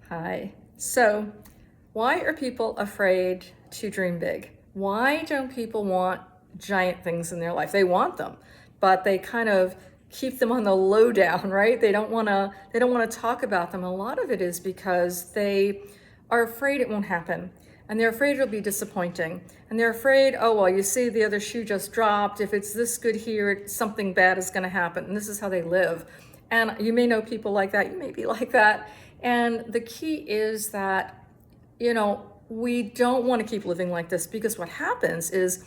Hi. So, why are people afraid to dream big? Why don't people want giant things in their life? They want them, but they kind of keep them on the lowdown, right? They don't want to talk about them. A lot of it is because they are afraid it won't happen. And they're afraid it'll be disappointing. And they're afraid, oh, well, you see the other shoe just dropped. If it's this good here, something bad is going to happen. And this is how they live. And you may know people like that. You may be like that. And the key is that, we don't want to keep living like this, because what happens is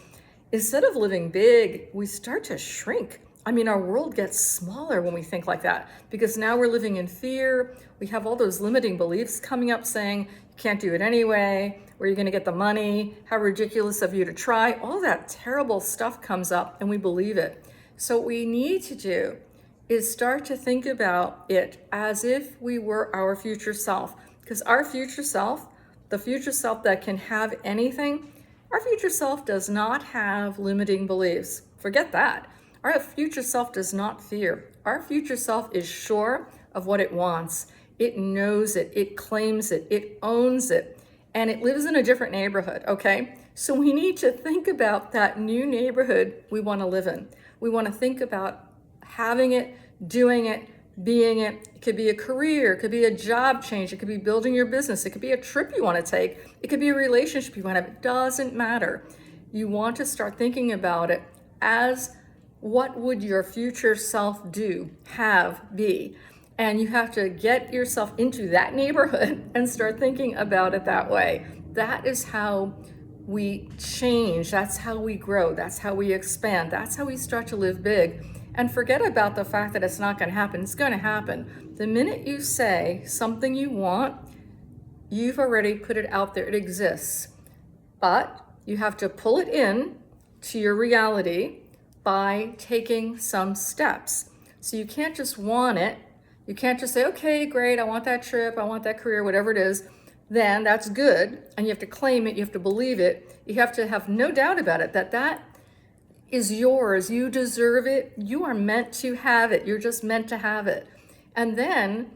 instead of living big, we start to shrink. I mean, our world gets smaller when we think like that, because now we're living in fear. We have all those limiting beliefs coming up saying, you can't do it anyway, where are you going to get the money, how ridiculous of you to try. All that terrible stuff comes up and we believe it. So what we need to do is start to think about it as if we were our future self. Because our future self, the future self that can have anything, our future self does not have limiting beliefs. Forget that. Our future self does not fear. Our future self is sure of what it wants. It knows it, it claims it, it owns it, and it lives in a different neighborhood, okay? So we need to think about that new neighborhood we want to live in. We want to think about having it, doing it, being it. It could be a career, it could be a job change, it could be building your business, it could be a trip you want to take, it could be a relationship you want to have. It doesn't matter. You want to start thinking about it as what would your future self do, have, be. And you have to get yourself into that neighborhood and start thinking about it that way. That is how we change. That's how we grow. That's how we expand. That's how we start to live big. And forget about the fact that it's not going to happen. It's going to happen. The minute you say something you want, you've already put it out there. It exists. But you have to pull it in to your reality by taking some steps. So you can't just want it. You can't just say, okay, great, I want that trip, I want that career, whatever it is. Then that's good. And you have to claim it. You have to believe it. You have to have no doubt about it, that is yours. You deserve it. You are meant to have it. You're just meant to have it. And then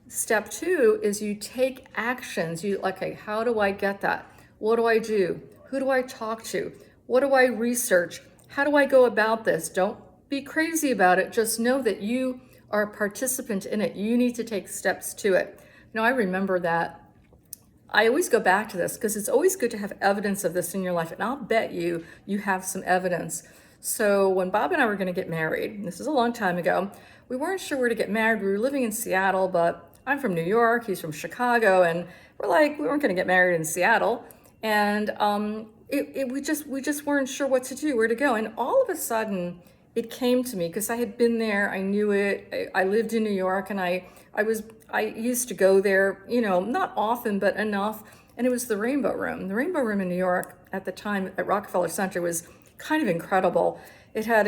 step 2 is you take actions. Okay, how do I get that? What do I do? Who do I talk to? What do I research? How do I go about this? Don't be crazy about it. Just know that you are a participant in it. You need to take steps to it. Now, I remember that. I always go back to this because it's always good to have evidence of this in your life. And I'll bet you have some evidence. So when Bob and I were going to get married, this is a long time ago, we weren't sure where to get married. We were living in Seattle, but I'm from New York, he's from Chicago, and we weren't going to get married in Seattle. And we just weren't sure what to do, where to go. And all of a sudden, it came to me because I had been there, I knew it. I lived in New York, and I used to go there, not often, but enough. And it was the Rainbow Room. The Rainbow Room in New York at the time at Rockefeller Center was kind of incredible. It had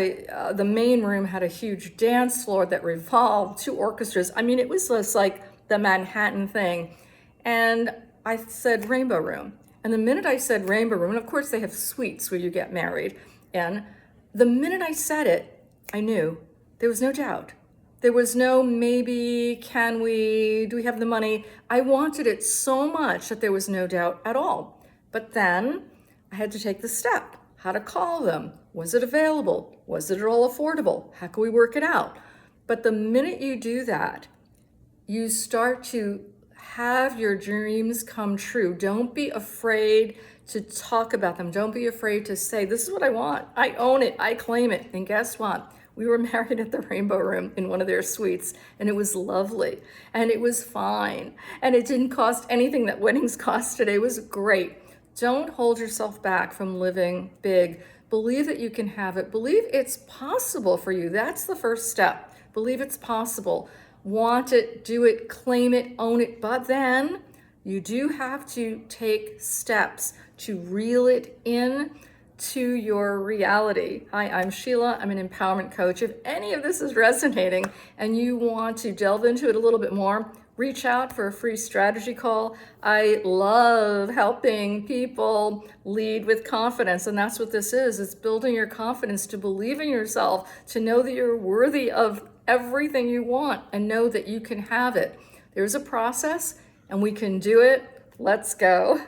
the main room had a huge dance floor that revolved, 2 orchestras. I mean, it was just like the Manhattan thing. And I said Rainbow Room. And the minute I said Rainbow Room, and of course they have suites where you get married, and the minute I said it, I knew. There was no doubt. There was no maybe, do we have the money? I wanted it so much that there was no doubt at all. But then I had to take the step. How to call them? Was it available? Was it at all affordable? How can we work it out? But the minute you do that, you start to have your dreams come true. Don't be afraid to talk about them. Don't be afraid to say, this is what I want. I own it. I claim it. And guess what? We were married at the Rainbow Room in one of their suites, and it was lovely, and it was fine, and it didn't cost anything that weddings cost today. It was great. Don't hold yourself back from living big. Believe that you can have it. Believe it's possible for you. That's the first step. Believe it's possible. Want it, do it, claim it, own it. But then you do have to take steps to reel it in to your reality. Hi, I'm Sheila. I'm an empowerment coach. If any of this is resonating and you want to delve into it a little bit more, reach out for a free strategy call. I love helping people lead with confidence, and that's what this is. It's building your confidence to believe in yourself, to know that you're worthy of everything you want, and know that you can have it. There's a process, and we can do it. Let's go.